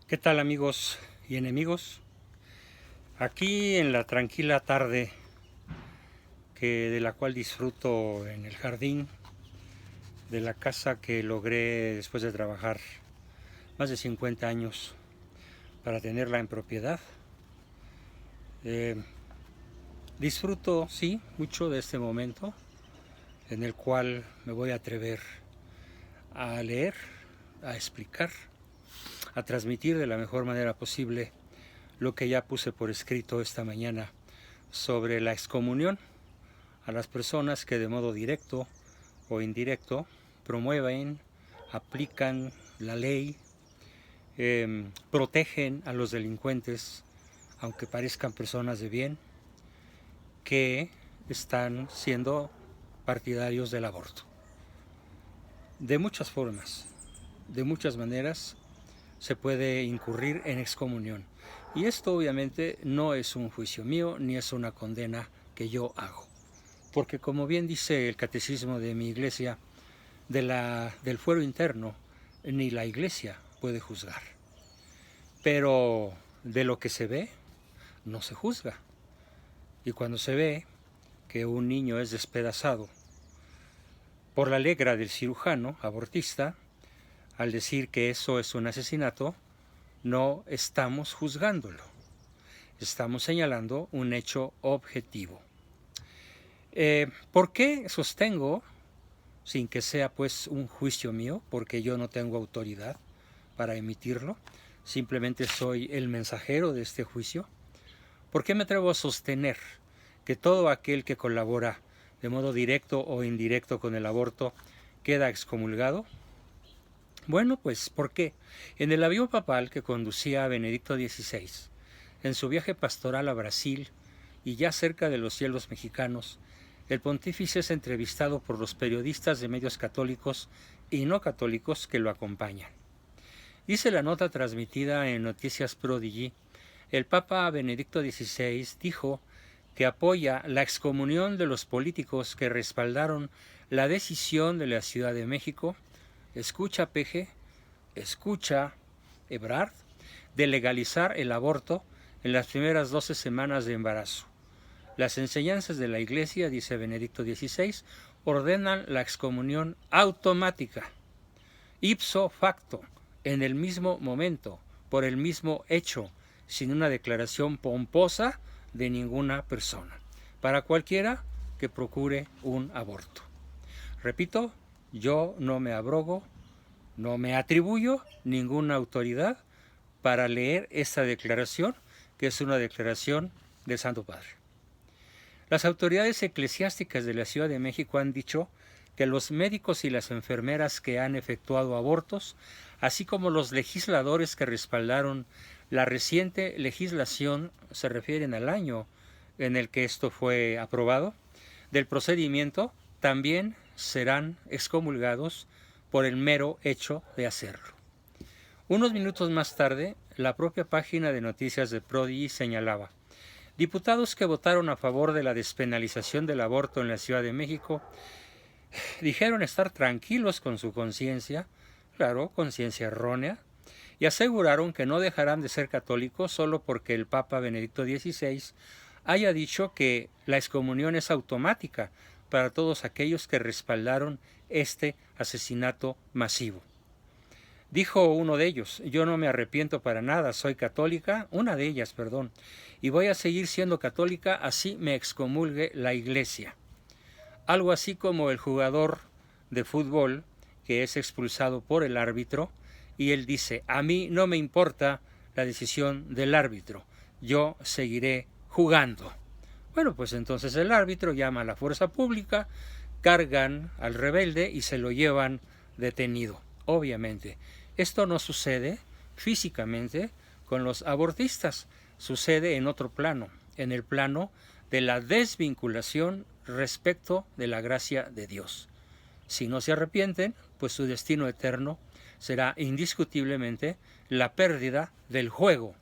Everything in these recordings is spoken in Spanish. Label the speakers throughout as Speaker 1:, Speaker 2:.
Speaker 1: ¿Qué tal, amigos y enemigos? Aquí en la tranquila tarde de la cual disfruto en el jardín de la casa que logré después de trabajar más de 50 años para tenerla en propiedad. Eh, Disfruto, sí, mucho de este momento en el cual me voy a atrever a leer, a explicar, a transmitir de la mejor manera posible lo que ya puse por escrito esta mañana sobre la excomunión a las personas que de modo directo o indirecto promueven, aplican la ley, protegen a los delincuentes, aunque parezcan personas de bien, que están siendo partidarios del aborto. De muchas formas, de muchas maneras, se puede incurrir en excomunión. Y esto obviamente no es un juicio mío ni es una condena que yo hago. Porque como bien dice el catecismo de mi iglesia, del fuero interno, ni la iglesia puede juzgar. Pero de lo que se ve, no se juzga. Y cuando se ve que un niño es despedazado por la legra del cirujano abortista, al decir que eso es un asesinato, no estamos juzgándolo. Estamos señalando un hecho objetivo. ¿Por qué sostengo, sin que sea pues un juicio mío, porque yo no tengo autoridad para emitirlo, simplemente soy el mensajero de este juicio? ¿Por qué me atrevo a sostener que todo aquel que colabora de modo directo o indirecto con el aborto queda excomulgado? Bueno, pues ¿por qué? En el avión papal que conducía a Benedicto XVI, en su viaje pastoral a Brasil y ya cerca de los cielos mexicanos, el pontífice es entrevistado por los periodistas de medios católicos y no católicos que lo acompañan. Dice la nota transmitida en Noticias Prodigy, el Papa Benedicto XVI dijo que apoya la excomunión de los políticos que respaldaron la decisión de la Ciudad de México, escucha Peje, escucha Ebrard, de legalizar el aborto en las primeras 12 semanas de embarazo. Las enseñanzas de la Iglesia, dice Benedicto XVI, ordenan la excomunión automática, ipso facto, en el mismo momento, por el mismo hecho, sin una declaración pomposa de ninguna persona, para cualquiera que procure un aborto. Repito, yo no me abrogo, no me atribuyo ninguna autoridad para leer esta declaración, que es una declaración del Santo Padre. Las autoridades eclesiásticas de la Ciudad de México han dicho que los médicos y las enfermeras que han efectuado abortos, así como los legisladores que respaldaron la reciente legislación, se refieren al año en el que esto fue aprobado, del procedimiento, también serán excomulgados por el mero hecho de hacerlo. Unos minutos más tarde, la propia página de noticias de Prodigy señalaba: diputados que votaron a favor de la despenalización del aborto en la Ciudad de México dijeron estar tranquilos con su conciencia, claro, conciencia errónea, y aseguraron que no dejarán de ser católicos solo porque el Papa Benedicto XVI haya dicho que la excomunión es automática para todos aquellos que respaldaron este asesinato masivo. Dijo uno de ellos: yo no me arrepiento para nada, soy católica, una de ellas, perdón, y voy a seguir siendo católica así me excomulgue la Iglesia. Algo así como el jugador de fútbol que es expulsado por el árbitro y él dice: a mí no me importa la decisión del árbitro, yo seguiré jugando. Bueno, pues entonces el árbitro llama a la fuerza pública, cargan al rebelde y se lo llevan detenido. Obviamente, esto no sucede físicamente con los abortistas, sucede en otro plano, en el plano de la desvinculación respecto de la gracia de Dios. Si no se arrepienten, pues su destino eterno será indiscutiblemente la pérdida del juego,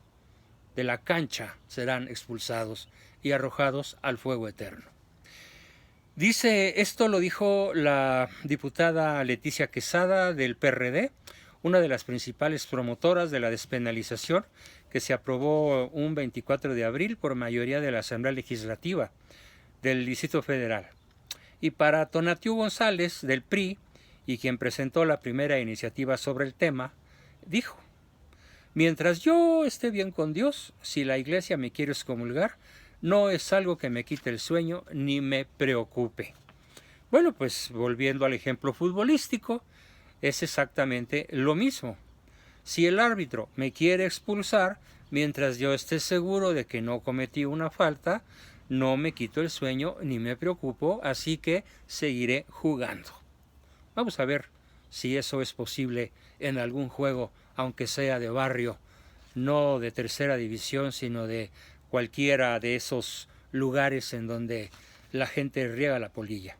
Speaker 1: de la cancha, serán expulsados y arrojados al fuego eterno. Dice, esto lo dijo la diputada Leticia Quesada del PRD, una de las principales promotoras de la despenalización que se aprobó un 24 de abril por mayoría de la Asamblea Legislativa del Distrito Federal. Y para Tonatiuh González, del PRI, y quien presentó la primera iniciativa sobre el tema, dijo: mientras yo esté bien con Dios, si la Iglesia me quiere excomulgar, no es algo que me quite el sueño ni me preocupe. Bueno, pues volviendo al ejemplo futbolístico, es exactamente lo mismo. Si el árbitro me quiere expulsar, mientras yo esté seguro de que no cometí una falta, no me quito el sueño ni me preocupo, así que seguiré jugando. Vamos a ver si eso es posible en algún juego, aunque sea de barrio, no de tercera división, sino de cualquiera de esos lugares en donde la gente riega la polilla.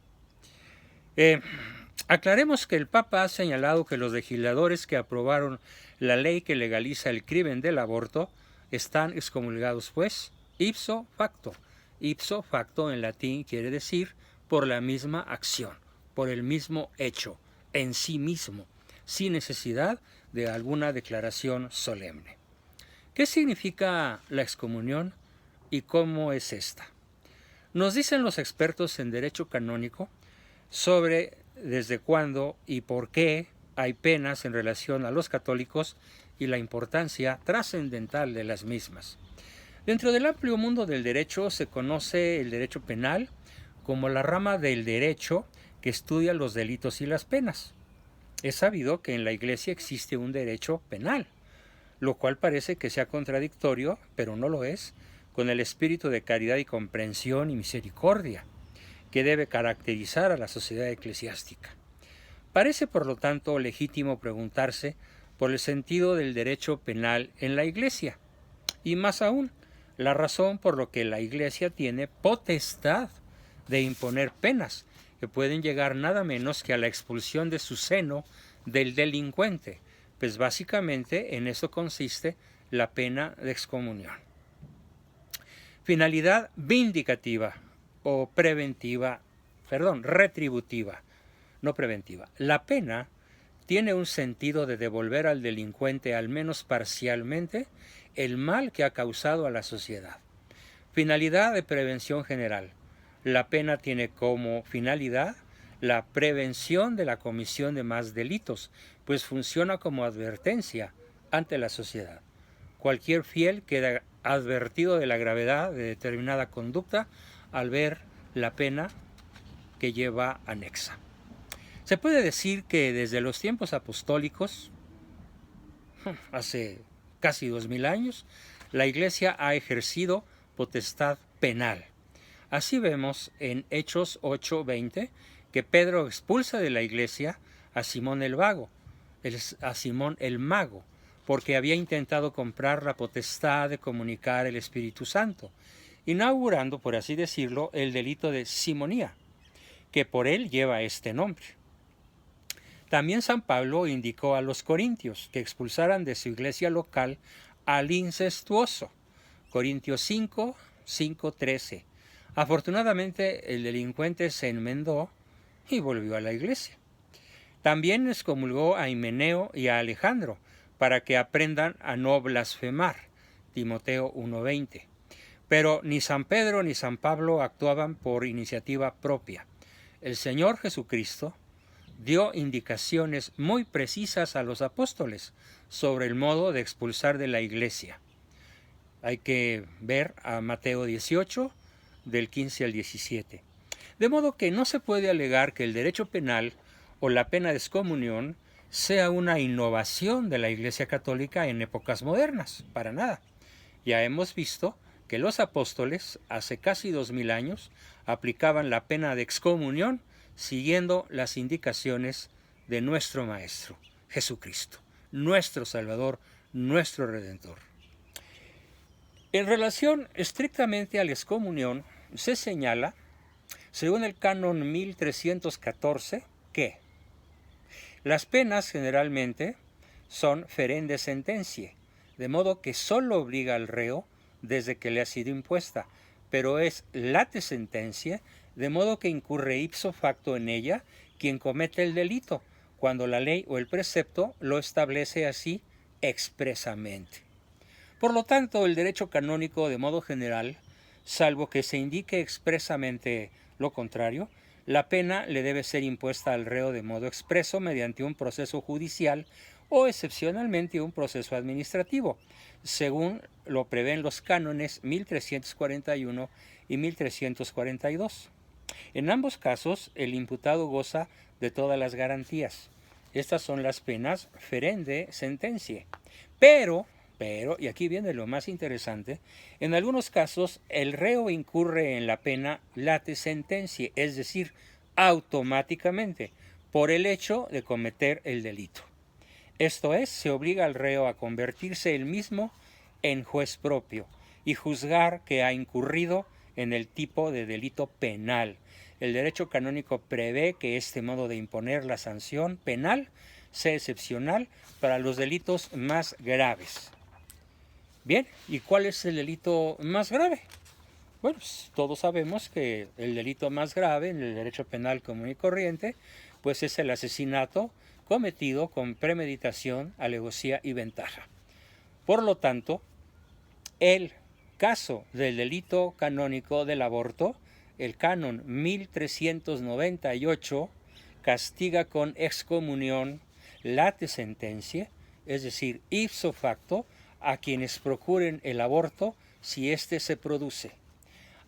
Speaker 1: Aclaremos que el Papa ha señalado que los legisladores que aprobaron la ley que legaliza el crimen del aborto están excomulgados, pues, ipso facto. Ipso facto en latín quiere decir por la misma acción, por el mismo hecho, en sí mismo, sin necesidad de alguna declaración solemne. ¿Qué significa la excomunión y cómo es esta? Nos dicen los expertos en derecho canónico sobre desde cuándo y por qué hay penas en relación a los católicos y la importancia trascendental de las mismas. Dentro del amplio mundo del derecho se conoce el derecho penal como la rama del derecho que estudia los delitos y las penas. Es sabido que en la Iglesia existe un derecho penal, lo cual parece que sea contradictorio, pero no lo es, con el espíritu de caridad y comprensión y misericordia que debe caracterizar a la sociedad eclesiástica. Parece, por lo tanto, legítimo preguntarse por el sentido del derecho penal en la Iglesia, y más aún, la razón por la que la Iglesia tiene potestad de imponer penas que pueden llegar nada menos que a la expulsión de su seno del delincuente, pues básicamente en eso consiste la pena de excomunión. Finalidad vindicativa o retributiva, no preventiva. La pena tiene un sentido de devolver al delincuente, al menos parcialmente, el mal que ha causado a la sociedad. Finalidad de prevención general. La pena tiene como finalidad la prevención de la comisión de más delitos, pues funciona como advertencia ante la sociedad. Cualquier fiel queda advertido de la gravedad de determinada conducta al ver la pena que lleva anexa. Se puede decir que desde los tiempos apostólicos, hace casi 2000 años, la Iglesia ha ejercido potestad penal. Así vemos en Hechos 8:20 que Pedro expulsa de la Iglesia a Simón el Mago, porque había intentado comprar la potestad de comunicar el Espíritu Santo, inaugurando, por así decirlo, el delito de simonía, que por él lleva este nombre. También San Pablo indicó a los corintios que expulsaran de su iglesia local al incestuoso. Corintios 5:13. Afortunadamente el delincuente se enmendó y volvió a la iglesia. También excomulgó a Himeneo y a Alejandro para que aprendan a no blasfemar. Timoteo 1:20. Pero ni San Pedro ni San Pablo actuaban por iniciativa propia. El Señor Jesucristo dio indicaciones muy precisas a los apóstoles sobre el modo de expulsar de la iglesia. Hay que ver a Mateo 18, del 15 al 17. De modo que no se puede alegar que el derecho penal o la pena de excomunión sea una innovación de la Iglesia Católica en épocas modernas, para nada. Ya hemos visto que los apóstoles, hace casi 2000 años, aplicaban la pena de excomunión siguiendo las indicaciones de nuestro Maestro, Jesucristo, nuestro Salvador, nuestro Redentor. En relación estrictamente a la excomunión, se señala, según el canon 1314, que las penas generalmente son ferende sententiae, de modo que sólo obliga al reo desde que le ha sido impuesta, pero es late sententiae, de modo que incurre ipso facto en ella quien comete el delito, cuando la ley o el precepto lo establece así expresamente. Por lo tanto, el derecho canónico, de modo general, salvo que se indique expresamente lo contrario, la pena le debe ser impuesta al reo de modo expreso mediante un proceso judicial o excepcionalmente un proceso administrativo, según lo prevén los cánones 1341 y 1342. En ambos casos, el imputado goza de todas las garantías. Estas son las penas ferende sententiae. Pero, y aquí viene lo más interesante, en algunos casos el reo incurre en la pena late sententiae, es decir, automáticamente, por el hecho de cometer el delito. Esto es, se obliga al reo a convertirse él mismo en juez propio y juzgar que ha incurrido en el tipo de delito penal. El derecho canónico prevé que este modo de imponer la sanción penal sea excepcional para los delitos más graves. Bien, ¿y cuál es el delito más grave? Bueno, pues todos sabemos que el delito más grave en el derecho penal común y corriente, pues es el asesinato cometido con premeditación, alevosía y ventaja. Por lo tanto, el caso del delito canónico del aborto, el canon 1398, castiga con excomunión late sententiae, es decir, ipso facto, a quienes procuren el aborto si éste se produce.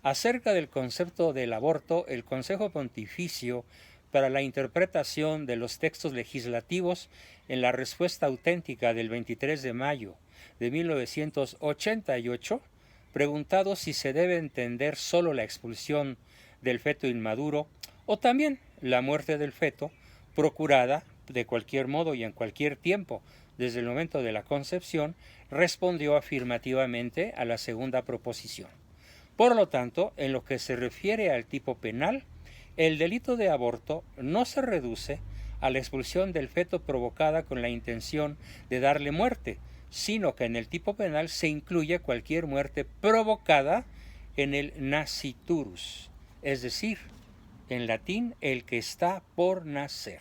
Speaker 1: Acerca del concepto del aborto, el Consejo Pontificio para la Interpretación de los Textos Legislativos, en la respuesta auténtica del 23 de mayo de 1988, preguntado si se debe entender solo la expulsión del feto inmaduro o también la muerte del feto, procurada de cualquier modo y en cualquier tiempo desde el momento de la concepción, respondió afirmativamente a la segunda proposición. Por lo tanto, en lo que se refiere al tipo penal, el delito de aborto no se reduce a la expulsión del feto provocada con la intención de darle muerte, sino que en el tipo penal se incluye cualquier muerte provocada en el nasciturus, es decir, en latín, el que está por nacer.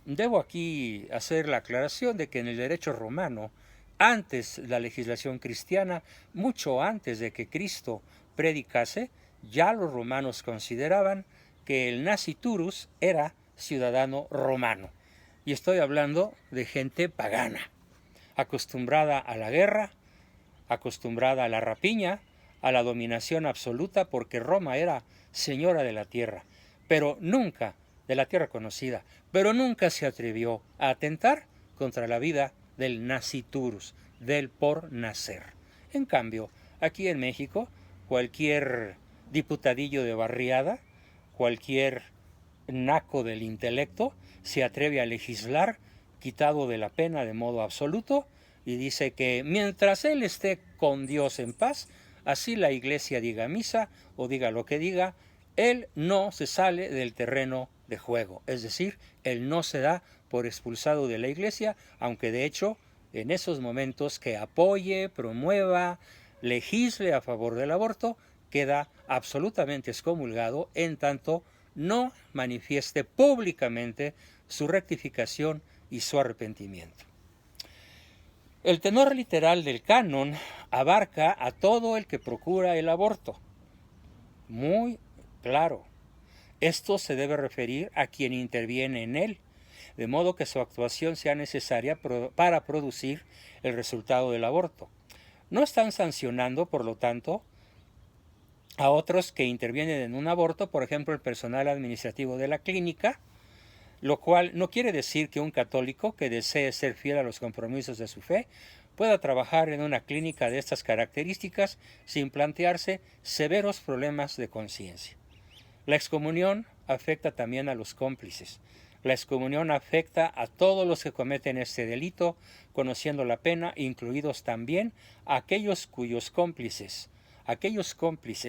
Speaker 1: Debo aquí hacer la aclaración de que en el derecho romano, antes de la legislación cristiana, mucho antes de que Cristo predicase, ya los romanos consideraban que el nasciturus era ciudadano romano. Y estoy hablando de gente pagana, acostumbrada a la guerra, acostumbrada a la rapiña, a la dominación absoluta, porque Roma era señora de la tierra, pero nunca, de la tierra conocida, pero nunca se atrevió a atentar contra la vida del nasciturus, del por nacer. En cambio, aquí en México, cualquier diputadillo de barriada, cualquier naco del intelecto, se atreve a legislar quitado de la pena de modo absoluto y dice que mientras él esté con Dios en paz, así la iglesia diga misa o diga lo que diga, él no se sale del terreno de juego, es decir, él no se da por expulsado de la iglesia, aunque de hecho en esos momentos que apoye, promueva, legisle a favor del aborto, queda absolutamente excomulgado en tanto no manifieste públicamente su rectificación y su arrepentimiento. El tenor literal del canon abarca a todo el que procura el aborto. Muy claro. Esto se debe referir a quien interviene en él, de modo que su actuación sea necesaria para producir el resultado del aborto. No están sancionando, por lo tanto, a otros que intervienen en un aborto, por ejemplo, el personal administrativo de la clínica, lo cual no quiere decir que un católico que desee ser fiel a los compromisos de su fe pueda trabajar en una clínica de estas características sin plantearse severos problemas de conciencia. La excomunión afecta también a los cómplices. La excomunión afecta a todos los que cometen este delito, conociendo la pena, incluidos también aquellos cómplices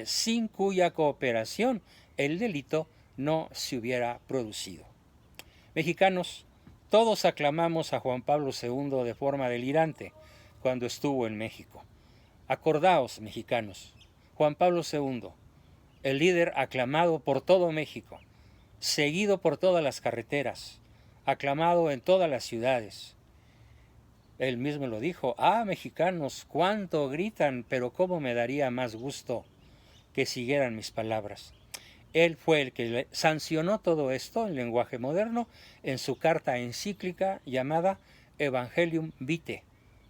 Speaker 1: sin cuya cooperación el delito no se hubiera producido. Mexicanos, todos aclamamos a Juan Pablo II de forma delirante cuando estuvo en México. Acordaos, mexicanos, Juan Pablo II, el líder aclamado por todo México, seguido por todas las carreteras, aclamado en todas las ciudades. Él mismo lo dijo: mexicanos, cuánto gritan, pero cómo me daría más gusto que siguieran mis palabras. Él fue el que sancionó todo esto en lenguaje moderno en su carta encíclica llamada Evangelium Vitae,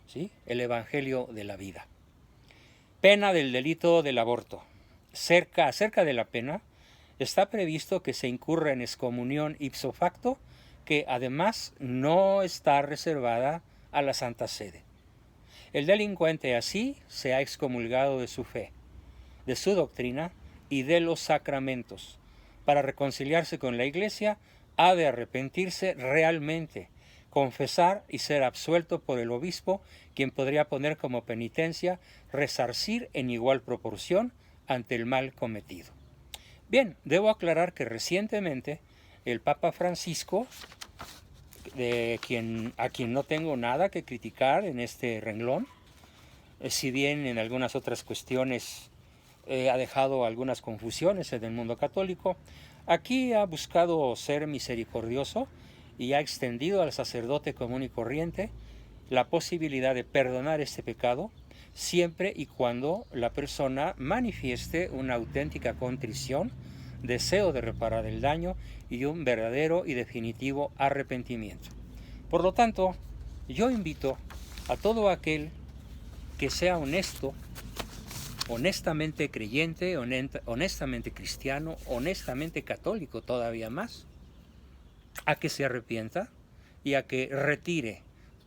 Speaker 1: ¿sí? El Evangelio de la vida. Pena del delito del aborto. Acerca de la pena, está previsto que se incurra en excomunión ipso facto, que además no está reservada a la Santa Sede. El delincuente así se ha excomulgado de su fe, de su doctrina y de los sacramentos. Para reconciliarse con la Iglesia, ha de arrepentirse realmente, confesar y ser absuelto por el obispo, quien podría poner como penitencia resarcir en igual proporción ante el mal cometido. Bien, debo aclarar que recientemente el Papa Francisco, a quien no tengo nada que criticar en este renglón, si bien en algunas otras cuestiones ha dejado algunas confusiones en el mundo católico, aquí ha buscado ser misericordioso y ha extendido al sacerdote común y corriente la posibilidad de perdonar este pecado siempre y cuando la persona manifieste una auténtica contrición, deseo de reparar el daño y un verdadero y definitivo arrepentimiento. Por lo tanto, yo invito a todo aquel que sea honesto, honestamente creyente, honestamente cristiano, honestamente católico todavía más, a que se arrepienta y a que retire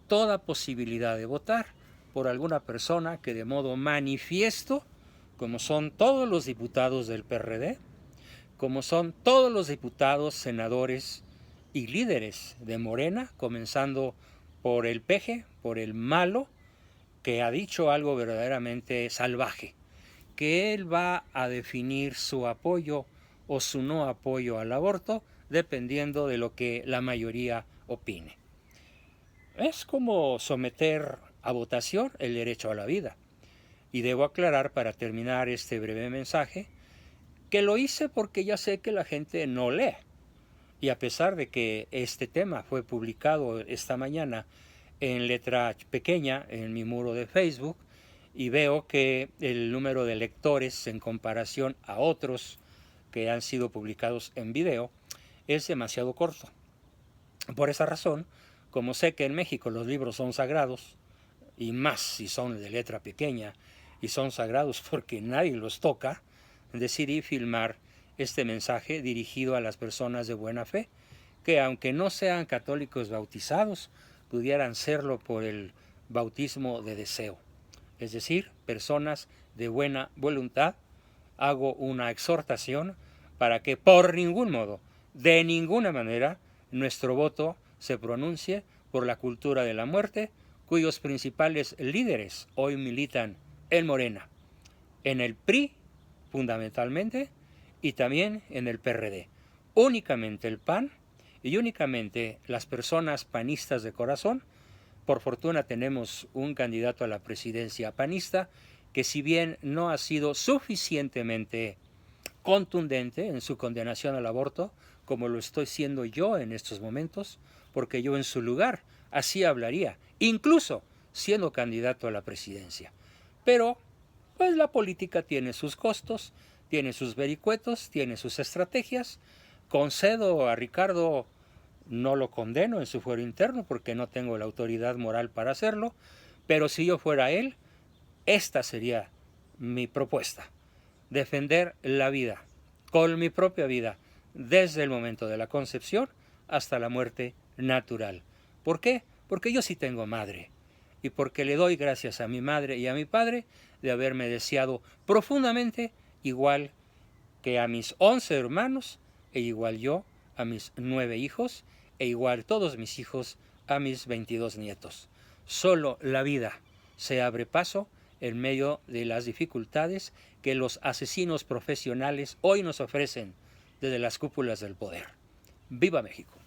Speaker 1: toda posibilidad de votar por alguna persona que de modo manifiesto, como son todos los diputados del PRD, como son todos los diputados, senadores y líderes de Morena, comenzando por el peje, por el malo, que ha dicho algo verdaderamente salvaje, que él va a definir su apoyo o su no apoyo al aborto dependiendo de lo que la mayoría opine. Es como someter a votación el derecho a la vida. Y debo aclarar para terminar este breve mensaje que lo hice porque ya sé que la gente no lee. Y a pesar de que este tema fue publicado esta mañana en letra pequeña en mi muro de Facebook, y veo que el número de lectores en comparación a otros que han sido publicados en video es demasiado corto. Por esa razón, como sé que en México los libros son sagrados, y más si son de letra pequeña, y son sagrados porque nadie los toca, decidí filmar este mensaje dirigido a las personas de buena fe, que aunque no sean católicos bautizados, pudieran serlo por el bautismo de deseo. Es decir, personas de buena voluntad. Hago una exhortación para que por ningún modo, de ninguna manera, nuestro voto se pronuncie por la cultura de la muerte, cuyos principales líderes hoy militan en Morena, en el PRI fundamentalmente y también en el PRD. Únicamente el PAN y únicamente las personas panistas de corazón. Por fortuna tenemos un candidato a la presidencia panista que, si bien no ha sido suficientemente contundente en su condenación al aborto, como lo estoy siendo yo en estos momentos, porque yo en su lugar así hablaría, incluso siendo candidato a la presidencia. Pero, pues la política tiene sus costos, tiene sus vericuetos, tiene sus estrategias. Concedo a Ricardo, no lo condeno en su fuero interno porque no tengo la autoridad moral para hacerlo, pero si yo fuera él, esta sería mi propuesta: defender la vida, con mi propia vida, desde el momento de la concepción hasta la muerte natural. ¿Por qué? Porque yo sí tengo madre, y porque le doy gracias a mi madre y a mi padre de haberme deseado profundamente, igual que a mis 11 hermanos, e igual yo a mis 9 hijos, e igual todos mis hijos a mis 22 nietos. Solo la vida se abre paso en medio de las dificultades que los asesinos profesionales hoy nos ofrecen desde las cúpulas del poder. ¡Viva México!